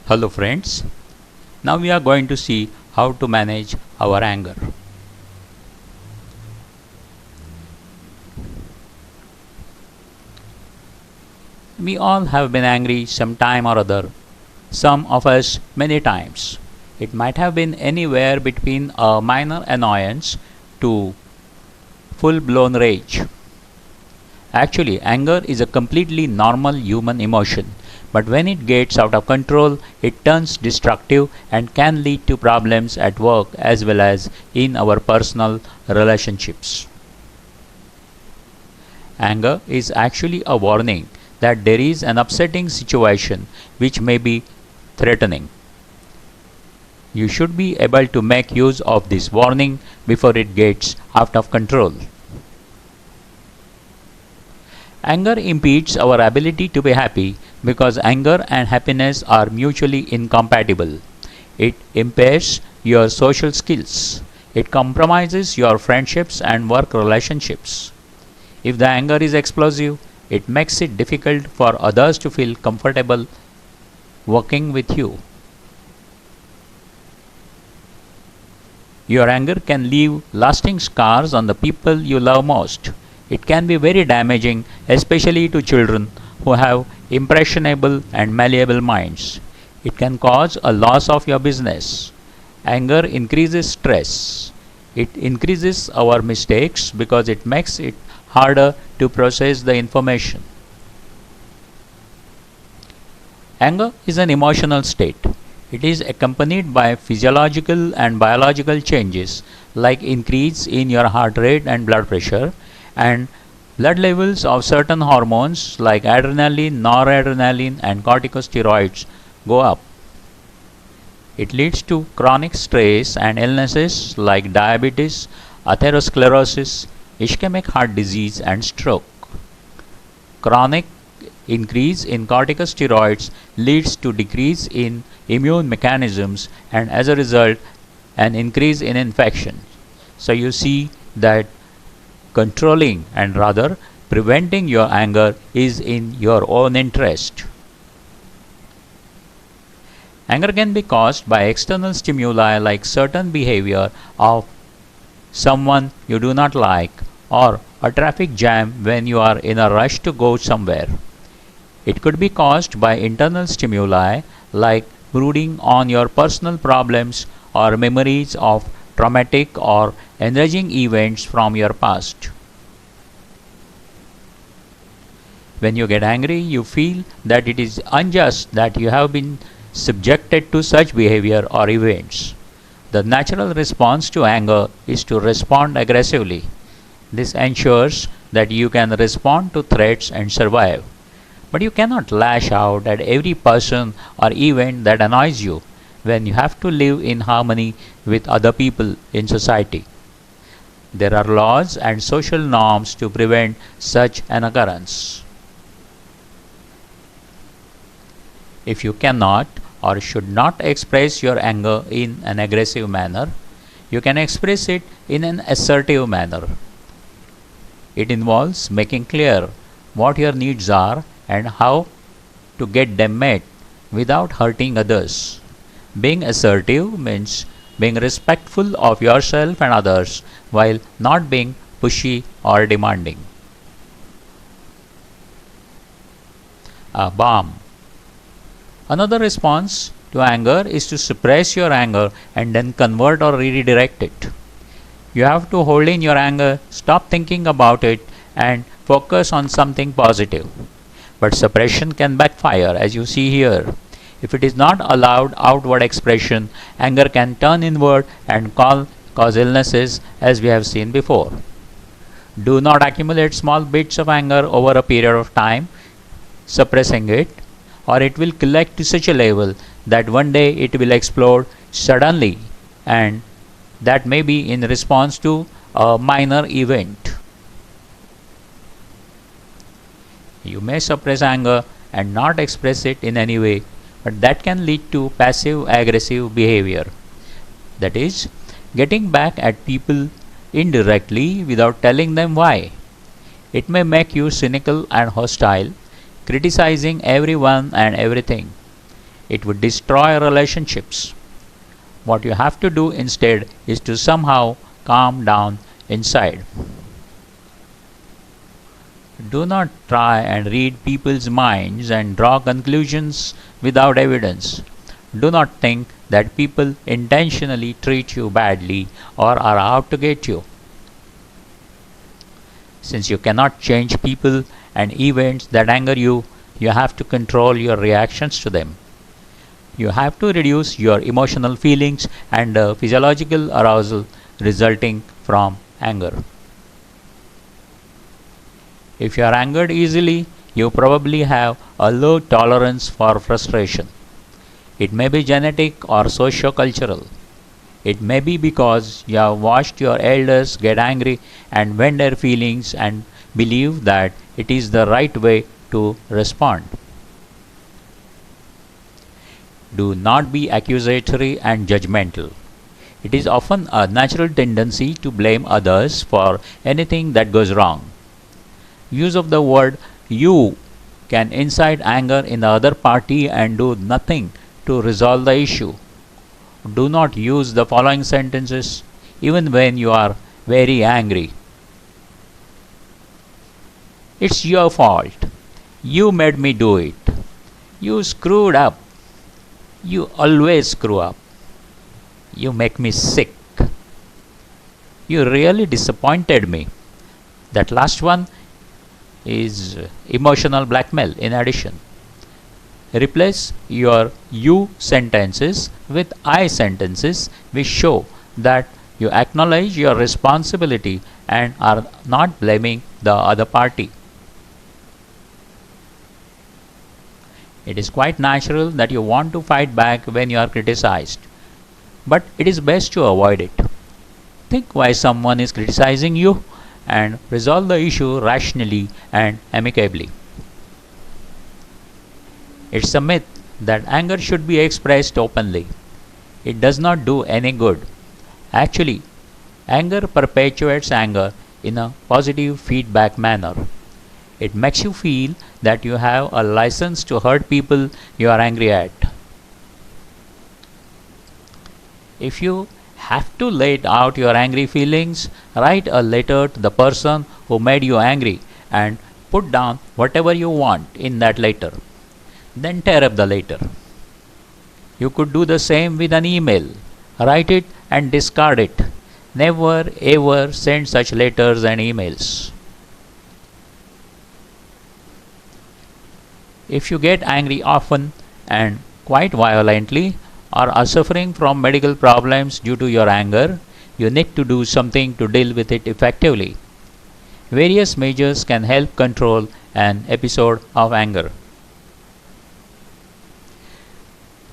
Hello friends, now we are going to see how to manage our anger. We all have been angry some time or other, some of us many times. It might have been anywhere between a minor annoyance to full blown rage. Actually, anger is a completely normal human emotion, but when it gets out of control, it turns destructive and can lead to problems at work as well as in our personal relationships. Anger is actually a warning that there is an upsetting situation which may be threatening. You should be able to make use of this warning before it gets out of control. Anger impedes our ability to be happy because anger and happiness are mutually incompatible. It impairs your social skills. It compromises your friendships and work relationships. If the anger is explosive, it makes it difficult for others to feel comfortable working with you. Your anger can leave lasting scars on the people you love most. It can be very damaging, especially to children who have impressionable and malleable minds. It can cause a loss of your business. Anger increases stress. It increases our mistakes because it makes it harder to process the information. Anger is an emotional state. It is accompanied by physiological and biological changes like increase in your heart rate and blood pressure, and blood levels of certain hormones like adrenaline, noradrenaline, and corticosteroids go up. It leads to chronic stress and illnesses like diabetes, atherosclerosis, ischemic heart disease, and stroke. Chronic increase in corticosteroids leads to decrease in immune mechanisms and as a result an increase in infection. So you see that controlling and rather preventing your anger is in your own interest. Anger can be caused by external stimuli like certain behavior of someone you do not like or a traffic jam when you are in a rush to go somewhere. It could be caused by internal stimuli like brooding on your personal problems or memories of traumatic or enraging events from your past. When you get angry, you feel that it is unjust that you have been subjected to such behavior or events. The natural response to anger is to respond aggressively. This ensures that you can respond to threats and survive. But you cannot lash out at every person or event that annoys you when you have to live in harmony with other people in society. There are laws and social norms to prevent such an occurrence. If you cannot or should not express your anger in an aggressive manner, you can express it in an assertive manner. It involves making clear what your needs are and how to get them met without hurting others. Being assertive means being respectful of yourself and others while not being pushy or demanding. A balm. Another response to anger is to suppress your anger and then convert or redirect it. You have to hold in your anger, stop thinking about it, and focus on something positive. But suppression can backfire, as you see here. If it is not allowed outward expression, anger can turn inward and cause illnesses, as we have seen before. Do not accumulate small bits of anger over a period of time, suppressing it, or it will collect to such a level that one day it will explode suddenly, and that may be in response to a minor event. You may suppress anger and not express it in any way, but that can lead to passive aggressive behavior. That is, getting back at people indirectly without telling them why. It may make you cynical and hostile, criticizing everyone and everything. It would destroy relationships. What you have to do instead is to somehow calm down inside. Do not try and read people's minds and draw conclusions without evidence. Do not think that people intentionally treat you badly or are out to get you. Since you cannot change people and events that anger you, you have to control your reactions to them. You have to reduce your emotional feelings and physiological arousal resulting from anger. If you are angered easily, you probably have a low tolerance for frustration. It may be genetic or socio-cultural. It may be because you have watched your elders get angry and vent their feelings and believe that it is the right way to respond. Do not be accusatory and judgmental. It is often a natural tendency to blame others for anything that goes wrong. Use of the word you can incite anger in the other party and do nothing to resolve the issue. Do not use the following sentences even when you are very angry. It's your fault. You made me do it. You screwed up. You always screw up. You make me sick. You really disappointed me. That last one is emotional blackmail in addition. Replace your you sentences with I sentences which show that you acknowledge your responsibility and are not blaming the other party. It is quite natural that you want to fight back when you are criticized, but it is best to avoid it. Think why someone is criticizing you and resolve the issue rationally and amicably. It's a myth that anger should be expressed openly. It does not do any good. Actually, anger perpetuates anger in a positive feedback manner. It makes you feel that you have a license to hurt people you are angry at. If you have to let out your angry feelings, write a letter to the person who made you angry and put down whatever you want in that letter. Then tear up the letter. You could do the same with an email. Write it and discard it. Never ever send such letters and emails. If you get angry often and quite violently or are suffering from medical problems due to your anger, you need to do something to deal with it effectively. Various measures can help control an episode of anger.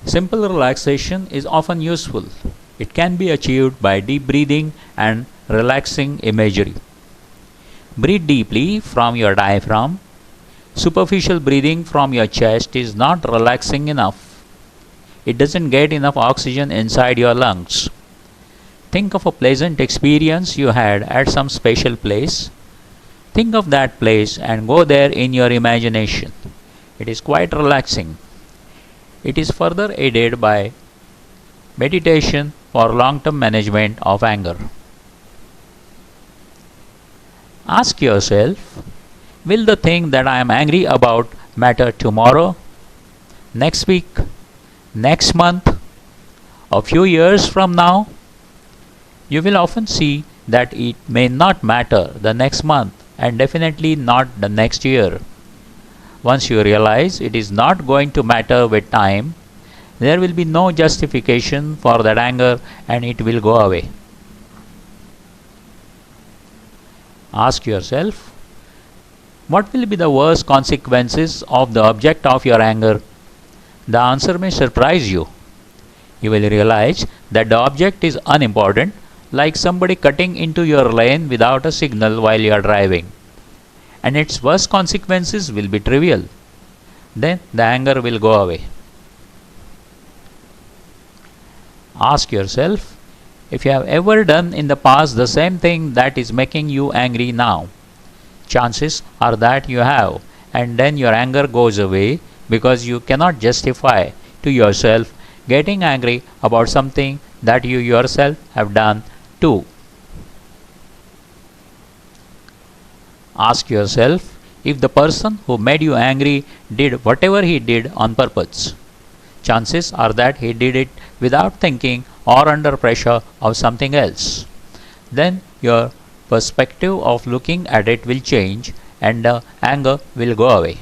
Simple relaxation is often useful. It can be achieved by deep breathing and relaxing imagery. Breathe deeply from your diaphragm. Superficial breathing from your chest is not relaxing enough. It doesn't get enough oxygen inside your lungs. Think of a pleasant experience you had at some special place. Think of that place and go there in your imagination. It is quite relaxing. It is further aided by meditation for long-term management of anger. Ask yourself, will the thing that I am angry about matter tomorrow, next week, next month, a few years from now? You will often see that it may not matter the next month and definitely not the next year. Once you realize it is not going to matter with time, there will be no justification for that anger and it will go away. Ask yourself, what will be the worst consequences of the object of your anger? The answer may surprise you. You will realize that the object is unimportant, like somebody cutting into your lane without a signal while you are driving. And its worst consequences will be trivial. Then the anger will go away. Ask yourself, if you have ever done in the past the same thing that is making you angry now. Chances are that you have, and then your anger goes away because you cannot justify to yourself getting angry about something that you yourself have done too. Ask yourself if the person who made you angry did whatever he did on purpose. Chances are that he did it without thinking or under pressure of something else. Then your perspective of looking at it will change and the anger will go away.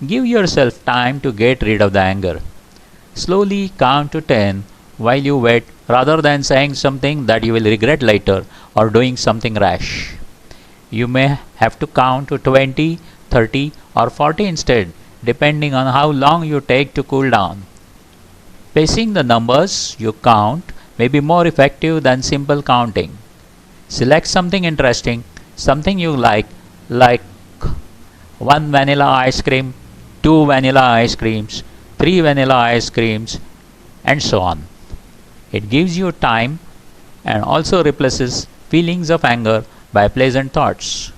Give yourself time to get rid of the anger. Slowly count to 10 while you wait rather than saying something that you will regret later or doing something rash. You may have to count to 20, 30 or 40 instead, depending on how long you take to cool down. Pacing the numbers you count may be more effective than simple counting. Select something interesting, something you like 1 vanilla ice cream, 2 vanilla ice creams, 3 vanilla ice creams, and so on. It gives you time and also replaces feelings of anger by pleasant thoughts.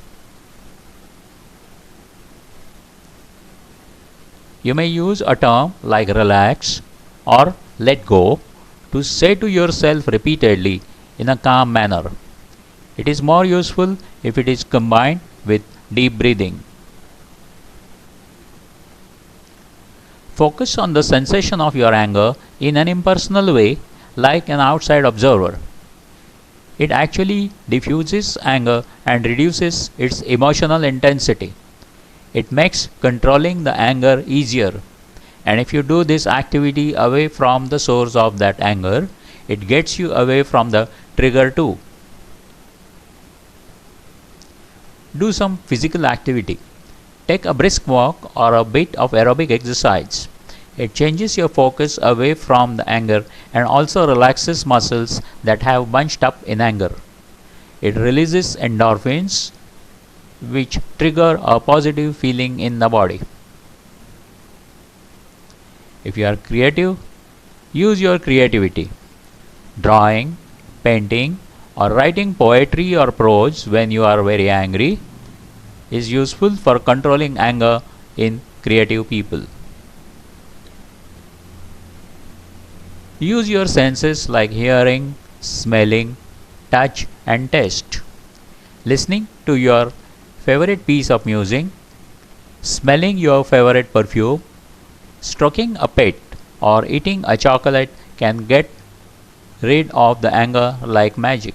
You may use a term like relax or let go to say to yourself repeatedly in a calm manner. It is more useful if it is combined with deep breathing. Focus on the sensation of your anger in an impersonal way, like an outside observer. It actually diffuses anger and reduces its emotional intensity. It makes controlling the anger easier. And if you do this activity away from the source of that anger, it gets you away from the trigger too. Do some physical activity. Take a brisk walk or a bit of aerobic exercise. It changes your focus away from the anger and also relaxes muscles that have bunched up in anger. It releases endorphins, which trigger a positive feeling in the body. If you are creative, use your creativity. Drawing, painting, or writing poetry or prose when you are very angry is useful for controlling anger in creative people. Use your senses like hearing, smelling, touch, and taste. Listening to your favorite piece of music, smelling your favorite perfume, stroking a pet, or eating a chocolate can get rid of the anger like magic.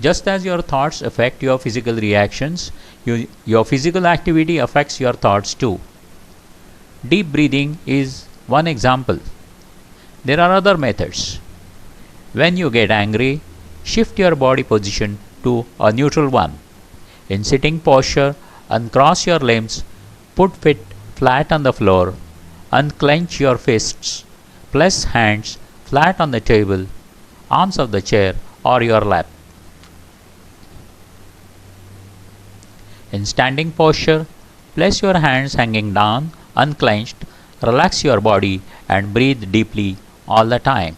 Just as your thoughts affect your physical reactions, your physical activity affects your thoughts too. Deep breathing is one example. There are other methods. When you get angry, shift your body position to a neutral one. In sitting posture, uncross your limbs, put feet flat on the floor, unclench your fists, place hands flat on the table, arms of the chair or your lap. In standing posture, place your hands hanging down, unclenched, relax your body and breathe deeply all the time.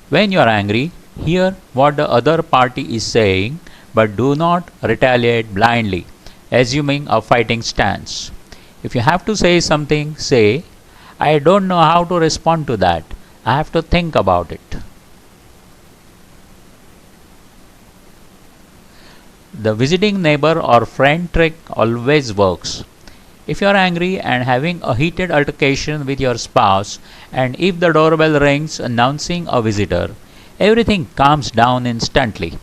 When you are angry, hear what the other party is saying, but do not retaliate blindly, assuming a fighting stance. If you have to say something, say, I don't know how to respond to that. I have to think about it. The visiting neighbor or friend trick always works. If you are angry and having a heated altercation with your spouse, and if the doorbell rings announcing a visitor, everything calms down instantly.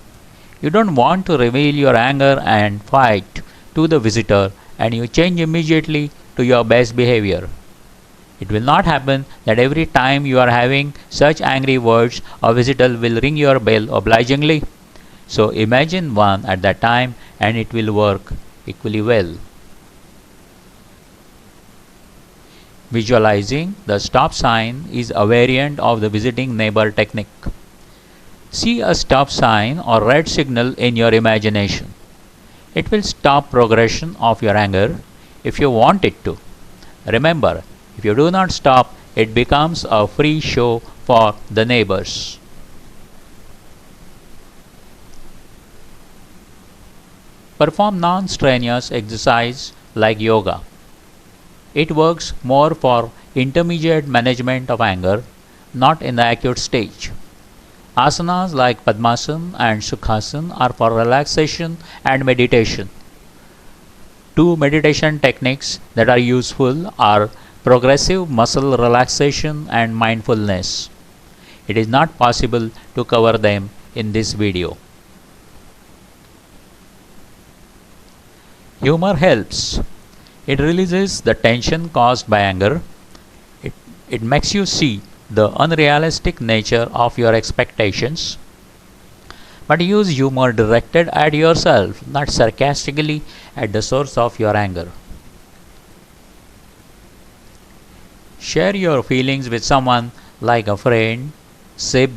You don't want to reveal your anger and fight to the visitor, and you change immediately to your best behavior. It will not happen that every time you are having such angry words, a visitor will ring your bell obligingly. So imagine one at that time and it will work equally well. Visualizing the stop sign is a variant of the visiting neighbor technique. See a stop sign or red signal in your imagination. It will stop progression of your anger if you want it to. Remember, if you do not stop, it becomes a free show for the neighbors. Perform non-strenuous exercise like yoga. It works more for intermediate management of anger, not in the acute stage. Asanas like Padmasana and Sukhasana are for relaxation and meditation. Two meditation techniques that are useful are progressive muscle relaxation and mindfulness. It is not possible to cover them in this video. Humor helps. It releases the tension caused by anger. It makes you see the unrealistic nature of your expectations. But use humor directed at yourself, not sarcastically at the source of your anger. Share your feelings with someone like a friend, sib,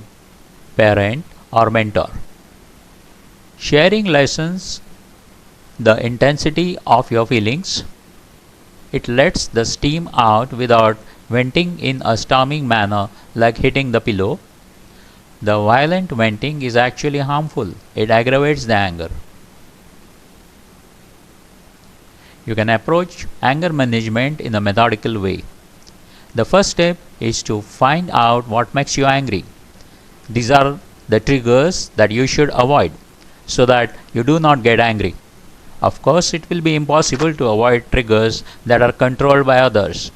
parent, or mentor. Sharing lessens the intensity of your feelings. It lets the steam out without venting in a storming manner like hitting the pillow. The violent venting is actually harmful. It aggravates the anger. You can approach anger management in a methodical way. The first step is to find out what makes you angry. These are the triggers that you should avoid so that you do not get angry. Of course, it will be impossible to avoid triggers that are controlled by others.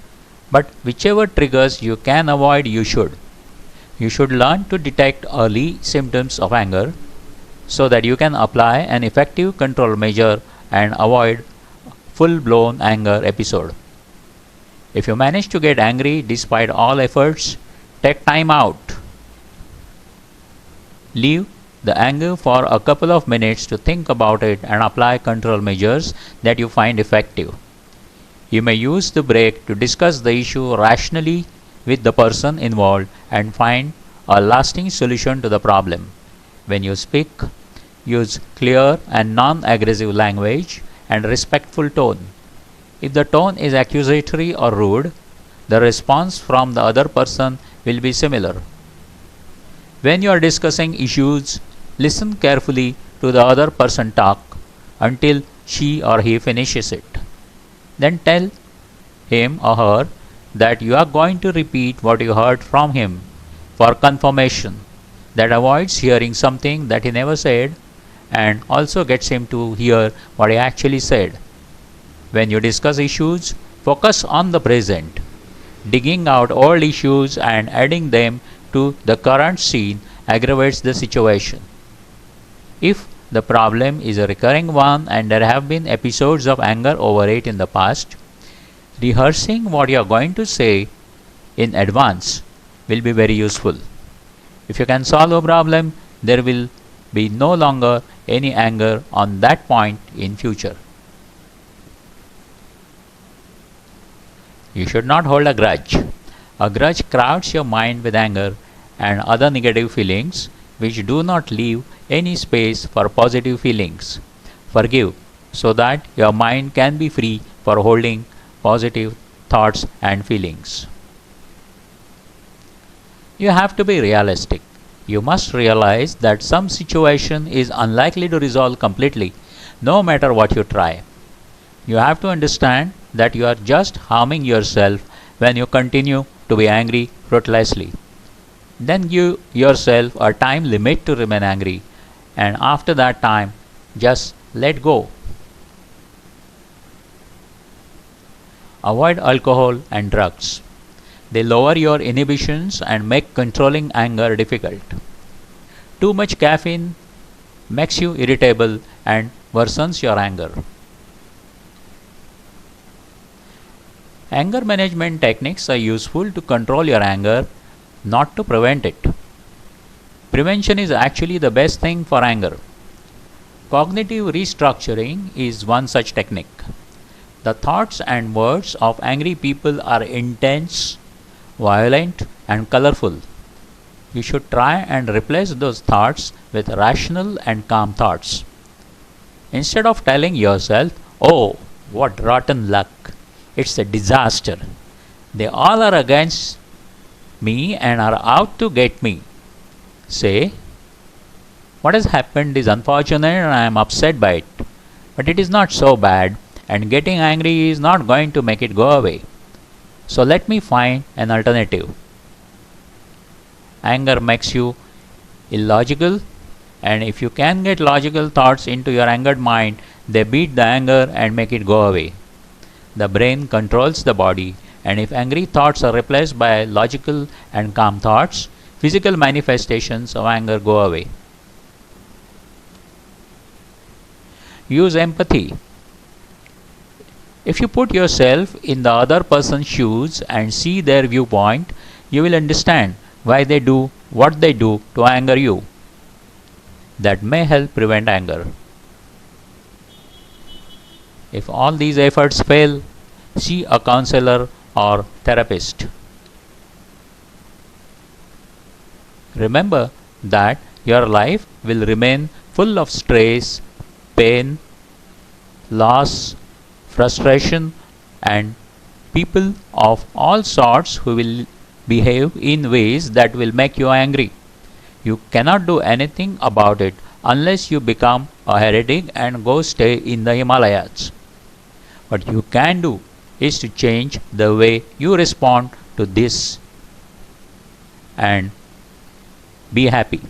But whichever triggers you can avoid, you should. You should learn to detect early symptoms of anger so that you can apply an effective control measure and avoid full-blown anger episode. If you manage to get angry despite all efforts, take time out. Leave the anger for a couple of minutes to think about it and apply control measures that you find effective. You may use the break to discuss the issue rationally with the person involved and find a lasting solution to the problem. When you speak, use clear and non-aggressive language and respectful tone. If the tone is accusatory or rude, the response from the other person will be similar. When you are discussing issues, listen carefully to the other person talk until she or he finishes it. Then tell him or her that you are going to repeat what you heard from him for confirmation. That avoids hearing something that he never said and also gets him to hear what he actually said. When you discuss issues, focus on the present. Digging out old issues and adding them to the current scene aggravates the situation. If the problem is a recurring one and there have been episodes of anger over it in the past, rehearsing what you are going to say in advance will be very useful. If you can solve a problem, there will be no longer any anger on that point in future. You should not hold a grudge. A grudge crowds your mind with anger and other negative feelings which do not leave any space for positive feelings. Forgive so that your mind can be free for holding positive thoughts and feelings. You have to be realistic. You must realize that some situation is unlikely to resolve completely, no matter what you try. You have to understand that you are just harming yourself when you continue to be angry fruitlessly. Then give yourself a time limit to remain angry, and after that time, just let go. Avoid alcohol and drugs. They lower your inhibitions and make controlling anger difficult. Too much caffeine makes you irritable and worsens your anger. Anger management techniques are useful to control your anger, not to prevent it. Prevention is actually the best thing for anger. Cognitive restructuring is one such technique. The thoughts and words of angry people are intense, violent, and colorful. You should try and replace those thoughts with rational and calm thoughts. Instead of telling yourself, "Oh, what rotten luck! It's a disaster. They all are against me and are out to get me," say, "What has happened is unfortunate and I am upset by it. but it is not so bad, and getting angry is not going to make it go away. So let me find an alternative. Anger makes you illogical, and if you can get logical thoughts into your angered mind, they beat the anger and make it go away. The brain controls the body, and if angry thoughts are replaced by logical and calm thoughts, physical manifestations of anger go away. Use empathy. If you put yourself in the other person's shoes and see their viewpoint, you will understand why they do what they do to anger you. That may help prevent anger. If all these efforts fail, see a counselor or therapist. Remember that your life will remain full of stress, pain, loss, frustration, and people of all sorts who will behave in ways that will make you angry. You cannot do anything about it unless you become a heretic and go stay in the Himalayas. What you can do is to change the way you respond to this and be happy.